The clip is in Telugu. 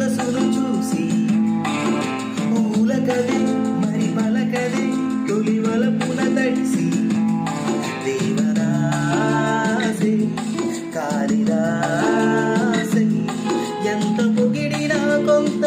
సొగసును చూసి మూలకదే మరి పలకదే తొలి వలపున తడిసి దేవరాసే కాళిదాసై ఎంత పొగిడినా కొంత